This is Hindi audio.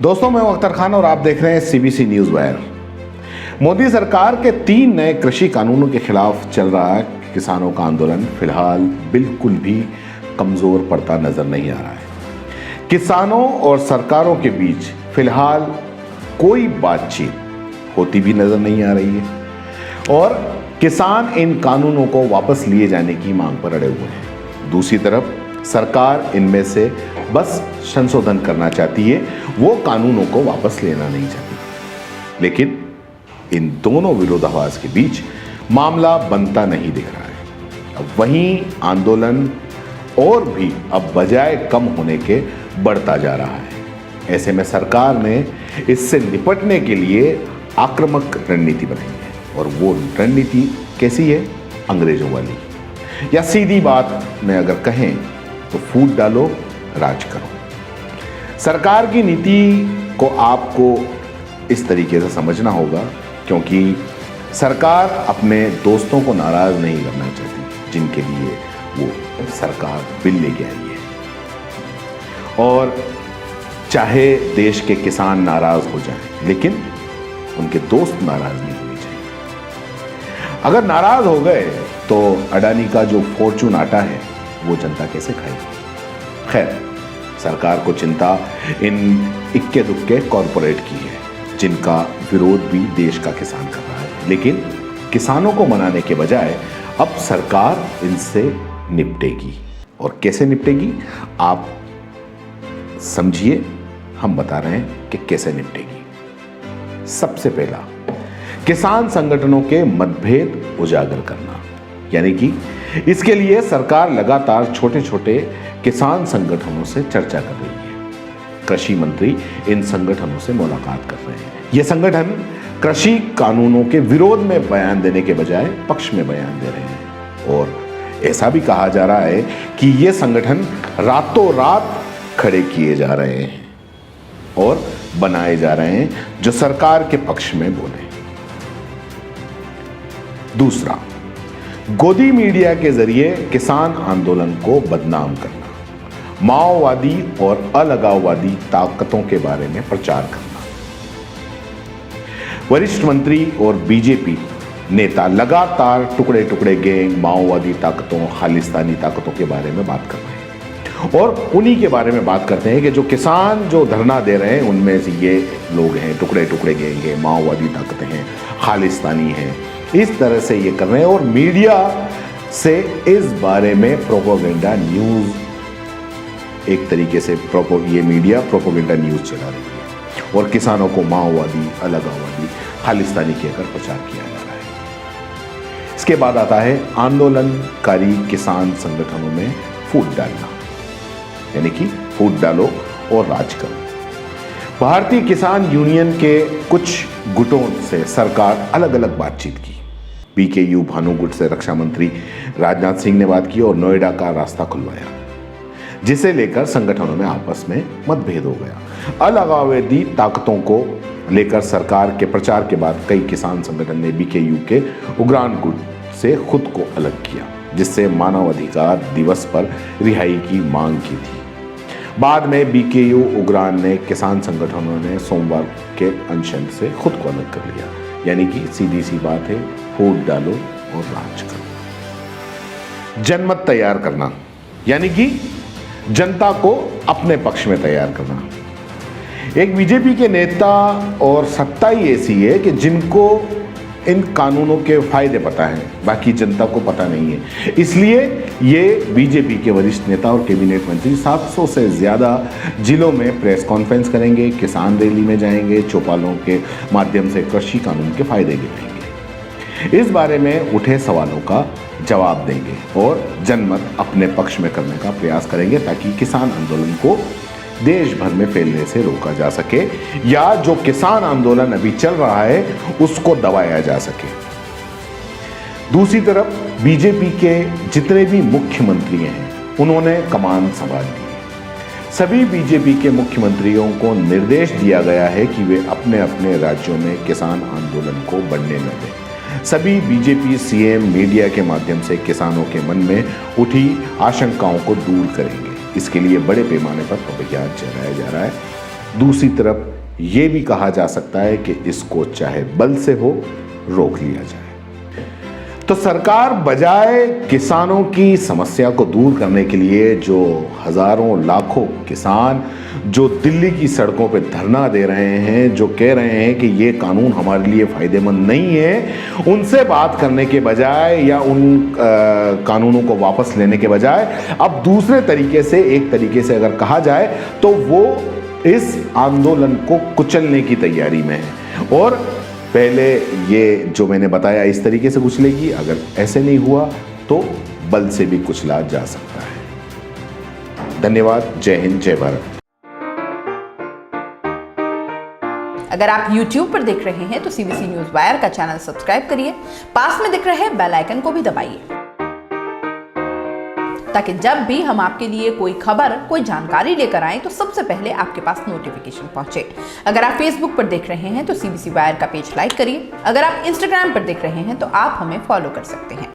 दोस्तों, मैं हूं अख्तर खान और आप देख रहे हैं सीबीसी न्यूज वायर। मोदी सरकार के 3 नए कृषि कानूनों के खिलाफ चल रहा किसानों का आंदोलन फिलहाल बिल्कुल भी कमजोर पड़ता नजर नहीं आ रहा है। किसानों और सरकारों के बीच फिलहाल कोई बातचीत होती भी नजर नहीं आ रही है और किसान इन कानूनों को वापस लिए जाने की मांग पर अड़े हुए हैं। दूसरी तरफ सरकार इनमें से बस संशोधन करना चाहती है, वो कानूनों को वापस लेना नहीं चाहती। लेकिन इन दोनों विरोधाभास के बीच मामला बनता नहीं दिख रहा है। अब वहीं आंदोलन और भी अब बजाय कम होने के बढ़ता जा रहा है। ऐसे में सरकार ने इससे निपटने के लिए आक्रामक रणनीति बनाई है और वो रणनीति कैसी है? अंग्रेजों वाली, या सीधी बात में अगर कहें तो फूट डालो, राज करो। सरकार की नीति को आपको इस तरीके से समझना होगा क्योंकि सरकार अपने दोस्तों को नाराज नहीं करना चाहती जिनके लिए वो सरकार बिल लेके आई है। और चाहे देश के किसान नाराज हो जाएं, लेकिन उनके दोस्त नाराज नहीं होने चाहिए। अगर नाराज हो गए तो अडानी का जो फॉर्चून आटा है वो जनता कैसे खाएगी? खैर, सरकार को चिंता इन इक्के दुक्के कॉरपोरेट की है जिनका विरोध भी देश का किसान कर रहा है। लेकिन किसानों को मनाने के बजाय अब सरकार इनसे निपटेगी। और कैसे निपटेगी आप समझिए, हम बता रहे हैं कि कैसे निपटेगी। सबसे पहला, किसान संगठनों के मतभेद उजागर करना, यानी कि इसके लिए सरकार लगातार छोटे छोटे किसान संगठनों से चर्चा कर रही है। कृषि मंत्री इन संगठनों से मुलाकात कर रहे हैं। ये संगठन कृषि कानूनों के विरोध में बयान देने के बजाय पक्ष में बयान दे रहे हैं और ऐसा भी कहा जा रहा है कि ये संगठन रातों रात खड़े किए जा रहे हैं और बनाए जा रहे हैं जो सरकार के पक्ष में बोले। दूसरा, गोदी मीडिया के जरिए किसान आंदोलन को बदनाम करना, माओवादी और अलगाववादी ताकतों के बारे में प्रचार करना। वरिष्ठ मंत्री और बीजेपी नेता लगातार टुकड़े टुकड़े गैंग, माओवादी ताकतों, खालिस्तानी ताकतों के बारे में बात कर रहे हैं और उन्हीं के बारे में बात करते हैं कि जो किसान जो धरना दे रहे हैं उनमें से ये लोग हैं, टुकड़े टुकड़े गैंग हैं, माओवादी ताकतें हैं, खालिस्तानी हैं। इस तरह से ये कर रहे हैं और मीडिया से इस बारे में प्रोपेगेंडा न्यूज, एक तरीके से ये मीडिया प्रोपेगेंडा न्यूज चला रही है और किसानों को माओवादी, अलगाववादी, खालिस्तानी कहकर प्रचार किया जा रहा है। इसके बाद आता है आंदोलनकारी किसान संगठनों में फूट डालना, यानी कि फूट डालो और राज करो। भारतीय किसान यूनियन के कुछ गुटों से सरकार अलग अलग बातचीत की। बीकेयू भानु गुट से रक्षा मंत्री राजनाथ सिंह ने बात की और नोएडा का रास्ता खुलवाया, जिसे लेकर संगठनों में आपस में मतभेद हो गया। अलगाववादी ताकतों को लेकर सरकार के प्रचार के बाद कई किसान संगठन ने बीकेयू के उग्राण गुट से खुद को अलग किया, जिससे मानवाधिकार दिवस पर रिहाई की मांग की थी। बाद में बीकेयू उग्राण ने किसान संगठनों ने सोमवार के अनशन से खुद को अलग कर लिया, यानी कि सीधी सी बात है, फूट डालो और राज करो। जनमत तैयार करना, यानी कि जनता को अपने पक्ष में तैयार करना। एक बीजेपी के नेता और सत्ता ही ऐसी है कि जिनको इन कानूनों के फायदे पता है, बाकी जनता को पता नहीं है। इसलिए ये बीजेपी के वरिष्ठ नेता और कैबिनेट मंत्री 700 से ज़्यादा जिलों में प्रेस कॉन्फ्रेंस करेंगे, किसान रैली में जाएंगे, चौपालों के माध्यम से कृषि कानून के फायदे गिनाएंगे, इस बारे में उठे सवालों का जवाब देंगे और जनमत अपने पक्ष में करने का प्रयास करेंगे ताकि किसान आंदोलन को देश भर में फैलने से रोका जा सके या जो किसान आंदोलन अभी चल रहा है उसको दबाया जा सके। दूसरी तरफ बीजेपी के जितने भी मुख्यमंत्री हैं उन्होंने कमान संभाल ली है। सभी बीजेपी के मुख्यमंत्रियों को निर्देश दिया गया है कि वे अपने अपने राज्यों में किसान आंदोलन को बढ़ने न दें। सभी बीजेपी सीएम मीडिया के माध्यम से किसानों के मन में उठी आशंकाओं को दूर करेंगे। इसके लिए बड़े पैमाने पर अभियान चलाया जा रहा है दूसरी तरफ ये भी कहा जा सकता है कि इसको चाहे बल से हो रोक लिया जाए। तो सरकार बजाय किसानों की समस्या को दूर करने के लिए जो हजारों लाखों किसान जो दिल्ली की सड़कों पे धरना दे रहे हैं, जो कह रहे हैं कि ये कानून हमारे लिए फायदेमंद नहीं है, उनसे बात करने के बजाय या उन कानूनों को वापस लेने के बजाय अब दूसरे तरीके से, एक तरीके से अगर कहा जाए तो वो इस आंदोलन को कुचलने की तैयारी में है। और पहले ये जो मैंने बताया इस तरीके से कुचलेगी, अगर ऐसे नहीं हुआ तो बल से भी कुचला जा सकता है। धन्यवाद। जय हिंद, जय भारत। अगर आप YouTube पर देख रहे हैं तो CBC न्यूज वायर का चैनल सब्सक्राइब करिए, पास में दिख रहे बेल आइकन को भी दबाइए, ताकि जब भी हम आपके लिए कोई खबर, कोई जानकारी लेकर आएं तो सबसे पहले आपके पास नोटिफिकेशन पहुंचे। अगर आप Facebook पर देख रहे हैं तो CBC वायर का पेज लाइक करिए। अगर आप Instagram पर देख रहे हैं तो आप हमें फॉलो कर सकते हैं।